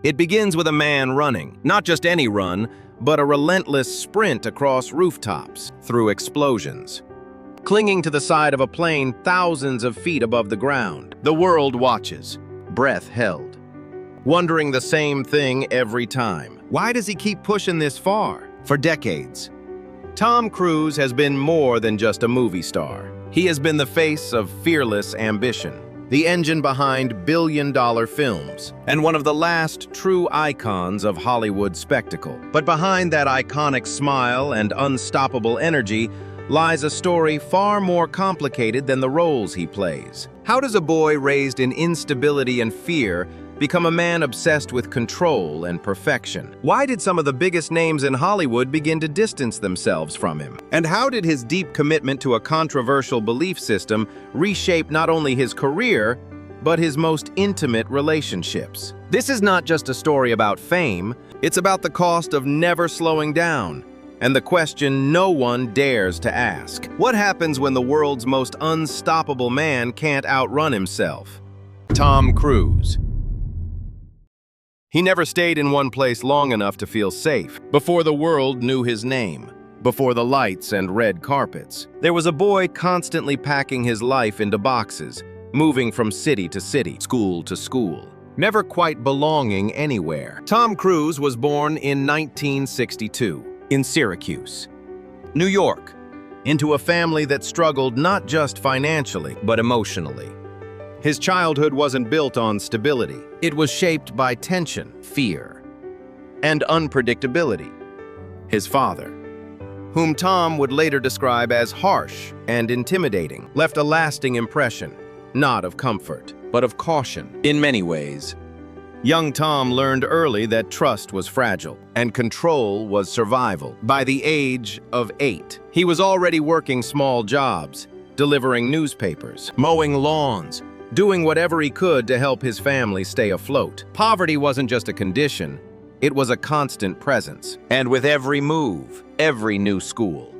It begins with a man running, not just any run, but a relentless sprint across rooftops, through explosions. Clinging to the side of a plane thousands of feet above the ground, the world watches, breath held, wondering the same thing every time. Why does he keep pushing this far? For decades, Tom Cruise has been more than just a movie star. He has been the face of fearless ambition, the engine behind billion-dollar films, and one of the last true icons of Hollywood spectacle. But behind that iconic smile and unstoppable energy lies a story far more complicated than the roles he plays. How does a boy raised in instability and fear become a man obsessed with control and perfection? Why did some of the biggest names in Hollywood begin to distance themselves from him? And how did his deep commitment to a controversial belief system reshape not only his career, but his most intimate relationships? This is not just a story about fame, it's about the cost of never slowing down, and the question no one dares to ask. What happens when the world's most unstoppable man can't outrun himself? Tom Cruise. He never stayed in one place long enough to feel safe. Before the world knew his name, before the lights and red carpets, there was a boy constantly packing his life into boxes, moving from city to city, school to school, never quite belonging anywhere. Tom Cruise was born in 1962 in Syracuse, New York, into a family that struggled not just financially, but emotionally. His childhood wasn't built on stability. It was shaped by tension, fear, and unpredictability. His father, whom Tom would later describe as harsh and intimidating, left a lasting impression, not of comfort, but of caution. In many ways, young Tom learned early that trust was fragile and control was survival. By the age of 8, he was already working small jobs, delivering newspapers, mowing lawns, doing whatever he could to help his family stay afloat. Poverty wasn't just a condition, it was a constant presence. And with every move, every new school,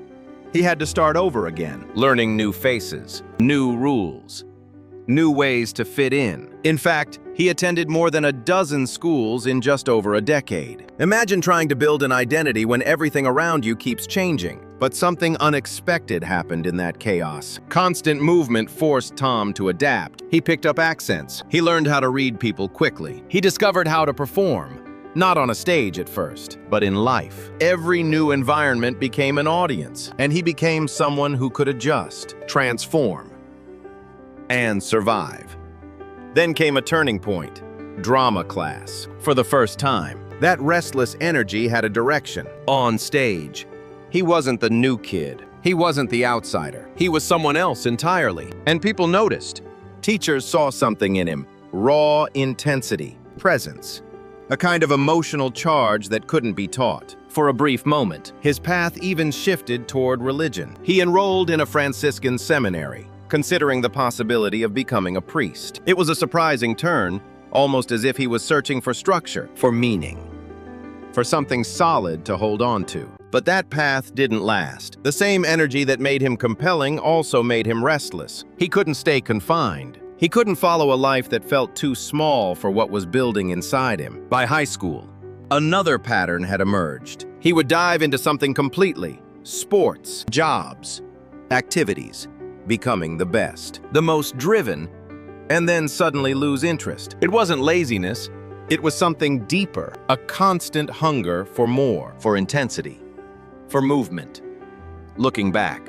he had to start over again, learning new faces, new rules, new ways to fit in. In fact, he attended more than a dozen schools in just over a decade. Imagine trying to build an identity when everything around you keeps changing. But something unexpected happened in that chaos. Constant movement forced Tom to adapt. He picked up accents. He learned how to read people quickly. He discovered how to perform, not on a stage at first, but in life. Every new environment became an audience, and he became someone who could adjust, transform, and survive. Then came a turning point, drama class. For the first time, that restless energy had a direction. On stage, he wasn't the new kid. He wasn't the outsider. He was someone else entirely. And people noticed. Teachers saw something in him, raw intensity, presence, a kind of emotional charge that couldn't be taught. For a brief moment, his path even shifted toward religion. He enrolled in a Franciscan seminary, considering the possibility of becoming a priest. It was a surprising turn, almost as if he was searching for structure, for meaning, for something solid to hold on to. But that path didn't last. The same energy that made him compelling also made him restless. He couldn't stay confined. He couldn't follow a life that felt too small for what was building inside him. By high school, another pattern had emerged. He would dive into something completely: sports, jobs, activities, becoming the best, the most driven, and then suddenly lose interest. It wasn't laziness. It was something deeper, a constant hunger for more, for intensity, for movement. Looking back,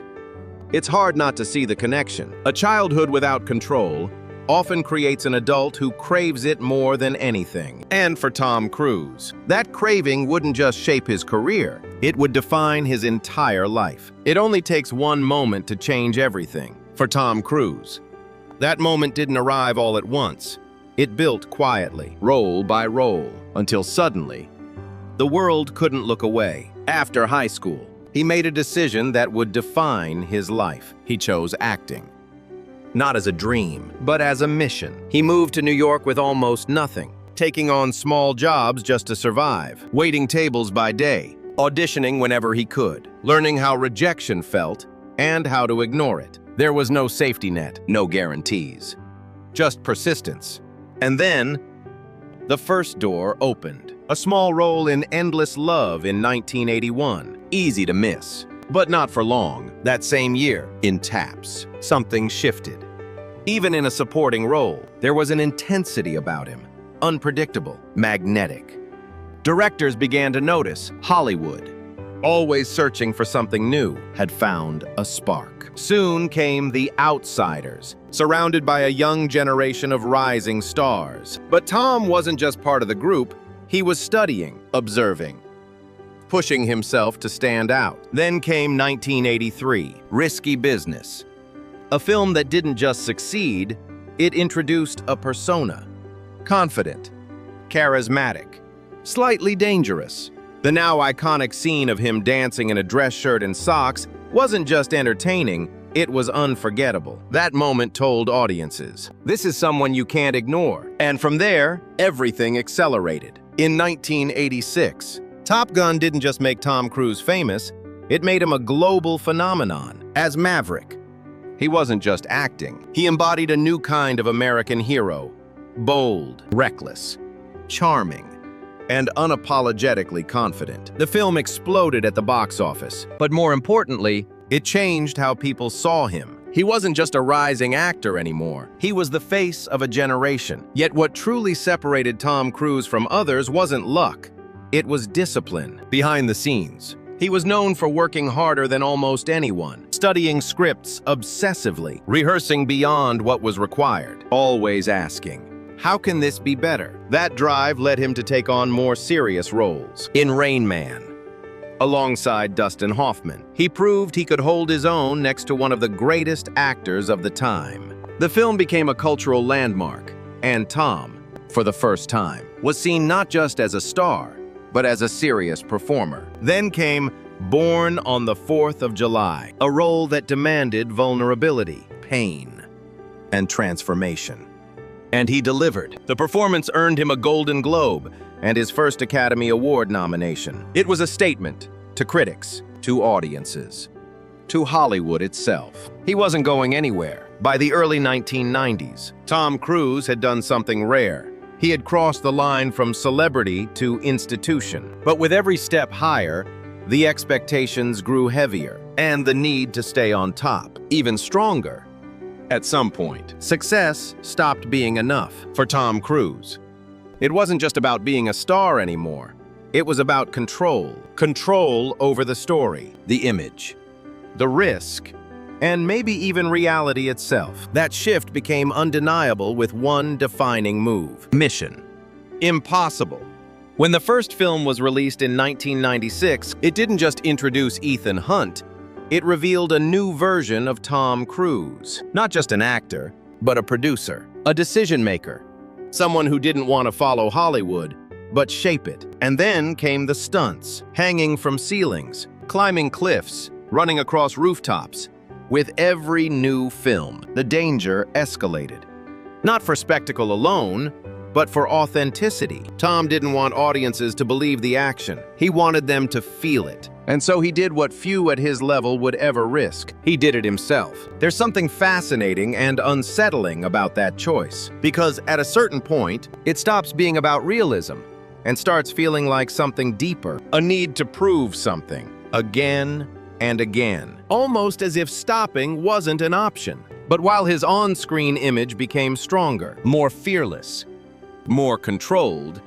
it's hard not to see the connection. A childhood without control often creates an adult who craves it more than anything. And for Tom Cruise, that craving wouldn't just shape his career, it would define his entire life. It only takes one moment to change everything. For Tom Cruise, that moment didn't arrive all at once. It built quietly, role by role, until suddenly, the world couldn't look away. After high school, he made a decision that would define his life. He chose acting. Not as a dream, but as a mission. He moved to New York with almost nothing, taking on small jobs just to survive, waiting tables by day, auditioning whenever he could, learning how rejection felt and how to ignore it. There was no safety net, no guarantees, just persistence. And then, the first door opened. A small role in Endless Love in 1981. Easy to miss. But not for long. That same year, in Taps, something shifted. Even in a supporting role, there was an intensity about him. Unpredictable, magnetic. Directors began to notice Hollywood, always searching for something new, had found a spark. Soon came The Outsiders, surrounded by a young generation of rising stars. But Tom wasn't just part of the group, he was studying, observing, pushing himself to stand out. Then came 1983, Risky Business. A film that didn't just succeed, it introduced a persona. Confident, charismatic, slightly dangerous. The now iconic scene of him dancing in a dress shirt and socks wasn't just entertaining, it was unforgettable. That moment told audiences, this is someone you can't ignore. And from there, everything accelerated. In 1986, Top Gun didn't just make Tom Cruise famous, it made him a global phenomenon. As Maverick, he wasn't just acting, he embodied a new kind of American hero. Bold, reckless, charming, and unapologetically confident. The film exploded at the box office, but more importantly, it changed how people saw him. He wasn't just a rising actor anymore. He was the face of a generation. Yet what truly separated Tom Cruise from others wasn't luck. It was discipline. Behind the scenes, he was known for working harder than almost anyone, studying scripts obsessively, rehearsing beyond what was required, always asking, how can this be better? That drive led him to take on more serious roles. In Rain Man, alongside Dustin Hoffman, he proved he could hold his own next to one of the greatest actors of the time. The film became a cultural landmark, and Tom, for the first time, was seen not just as a star, but as a serious performer. Then came Born on the 4th of July, a role that demanded vulnerability, pain, and transformation. And he delivered. The performance earned him a Golden Globe and his first Academy Award nomination. It was a statement to critics, to audiences, to Hollywood itself. He wasn't going anywhere. By the early 1990s, Tom Cruise had done something rare. He had crossed the line from celebrity to institution. But with every step higher, the expectations grew heavier, and the need to stay on top, even stronger. At some point, success stopped being enough for Tom Cruise. It wasn't just about being a star anymore. It was about control. Control over the story, the image, the risk, and maybe even reality itself. That shift became undeniable with one defining move. Mission Impossible. When the first film was released in 1996, it didn't just introduce Ethan Hunt, it revealed a new version of Tom Cruise. Not just an actor, but a producer, a decision-maker, someone who didn't want to follow Hollywood, but shape it. And then came the stunts, hanging from ceilings, climbing cliffs, running across rooftops. With every new film, the danger escalated. Not for spectacle alone, but for authenticity. Tom didn't want audiences to believe the action. He wanted them to feel it. And so he did what few at his level would ever risk. He did it himself. There's something fascinating and unsettling about that choice, because at a certain point, it stops being about realism and starts feeling like something deeper, a need to prove something, again and again, almost as if stopping wasn't an option. But while his on-screen image became stronger, more fearless, more controlled,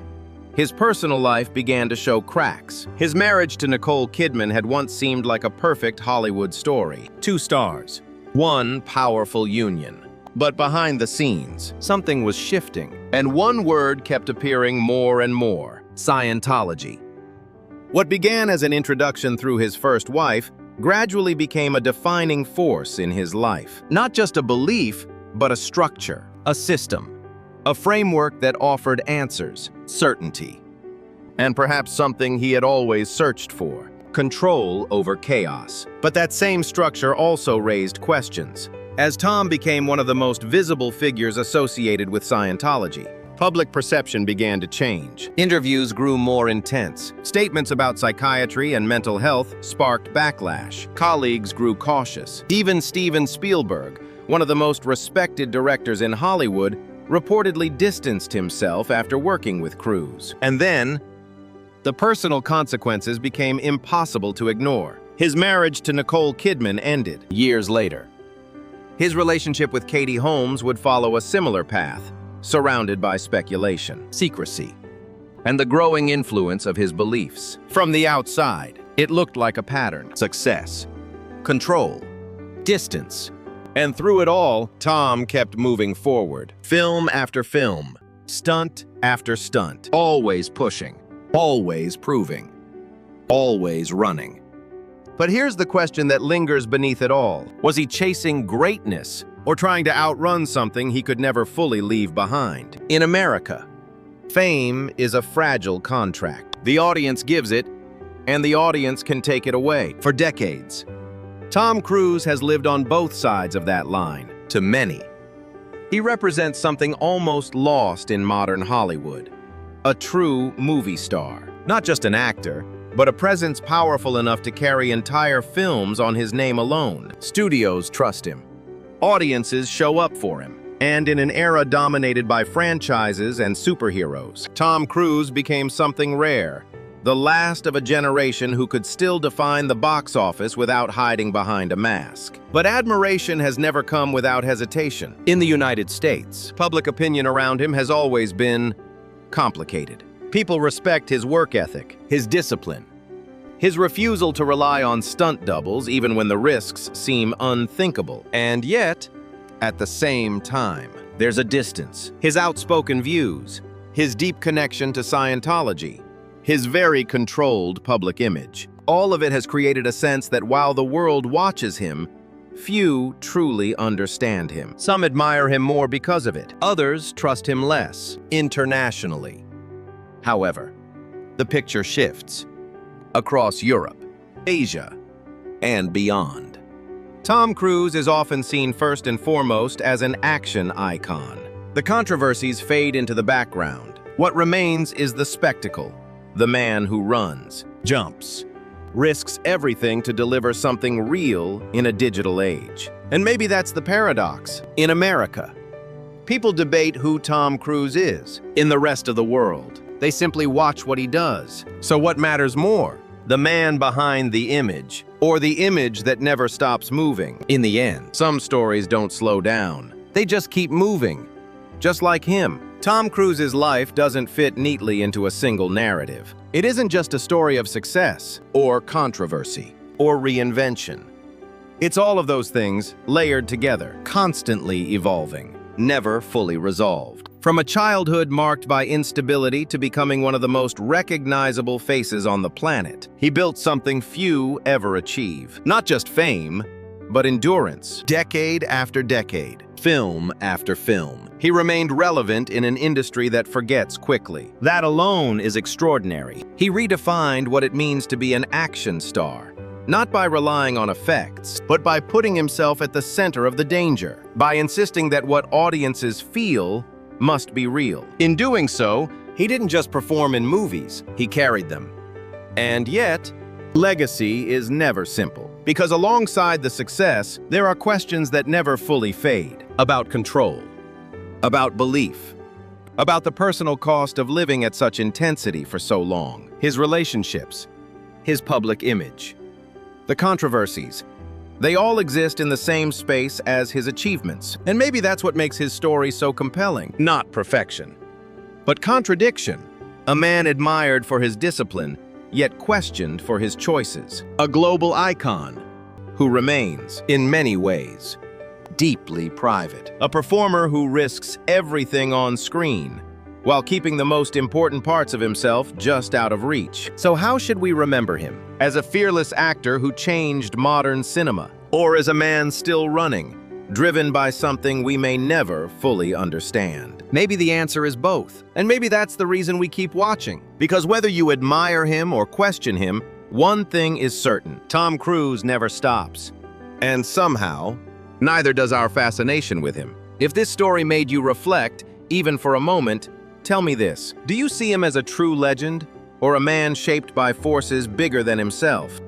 his personal life began to show cracks. His marriage to Nicole Kidman had once seemed like a perfect Hollywood story. 2 stars, one powerful union. But behind the scenes, something was shifting, and one word kept appearing more and more: Scientology. What began as an introduction through his first wife gradually became a defining force in his life. Not just a belief, but a structure, a system. A framework that offered answers, certainty, and perhaps something he had always searched for: control over chaos. But that same structure also raised questions. As Tom became one of the most visible figures associated with Scientology, public perception began to change. Interviews grew more intense. Statements about psychiatry and mental health sparked backlash. Colleagues grew cautious. Even Steven Spielberg, one of the most respected directors in Hollywood, reportedly distanced himself after working with Cruise. And then, the personal consequences became impossible to ignore. His marriage to Nicole Kidman ended years later. His relationship with Katie Holmes would follow a similar path, surrounded by speculation, secrecy, and the growing influence of his beliefs. From the outside, it looked like a pattern: success, control, distance. And through it all, Tom kept moving forward. Film after film, stunt after stunt, always pushing, always proving, always running. But here's the question that lingers beneath it all. Was he chasing greatness or trying to outrun something he could never fully leave behind? In America, fame is a fragile contract. The audience gives it, and the audience can take it away. For decades, Tom Cruise has lived on both sides of that line. To many, he represents something almost lost in modern Hollywood: a true movie star. Not just an actor, but a presence powerful enough to carry entire films on his name alone. Studios trust him. Audiences show up for him. And in an era dominated by franchises and superheroes, Tom Cruise became something rare, the last of a generation who could still define the box office without hiding behind a mask. But admiration has never come without hesitation. In the United States, public opinion around him has always been complicated. People respect his work ethic, his discipline, his refusal to rely on stunt doubles even when the risks seem unthinkable. And yet, at the same time, there's a distance. His outspoken views, his deep connection to Scientology, his very controlled public image. All of it has created a sense that while the world watches him, few truly understand him. Some admire him more because of it. Others trust him less, internationally. However, the picture shifts across Europe, Asia, and beyond. Tom Cruise is often seen first and foremost as an action icon. The controversies fade into the background. What remains is the spectacle, the man who runs, jumps, risks everything to deliver something real in a digital age. And maybe that's the paradox. In America, people debate who Tom Cruise is. In the rest of the world, they simply watch what he does. So what matters more? The man behind the image, or the image that never stops moving? In the end, some stories don't slow down. They just keep moving, just like him. Tom Cruise's life doesn't fit neatly into a single narrative. It isn't just a story of success, or controversy, or reinvention. It's all of those things layered together, constantly evolving, never fully resolved. From a childhood marked by instability to becoming one of the most recognizable faces on the planet, he built something few ever achieve. Not just fame, but endurance. Decade after decade, film after film, he remained relevant in an industry that forgets quickly. That alone is extraordinary. He redefined what it means to be an action star, not by relying on effects, but by putting himself at the center of the danger, by insisting that what audiences feel must be real. In doing so, he didn't just perform in movies, he carried them. And yet, legacy is never simple, because alongside the success, there are questions that never fully fade. About control, about belief, about the personal cost of living at such intensity for so long, his relationships, his public image, the controversies. They all exist in the same space as his achievements. And maybe that's what makes his story so compelling. Not perfection, but contradiction. A man admired for his discipline, yet questioned for his choices. A global icon who remains, in many ways, deeply private. A performer who risks everything on screen, while keeping the most important parts of himself just out of reach. So how should we remember him? As a fearless actor who changed modern cinema, or as a man still running, driven by something we may never fully understand? Maybe the answer is both, and maybe that's the reason we keep watching. Because whether you admire him or question him, one thing is certain: Tom Cruise never stops. And somehow, neither does our fascination with him. If this story made you reflect, even for a moment, tell me this: do you see him as a true legend, or a man shaped by forces bigger than himself?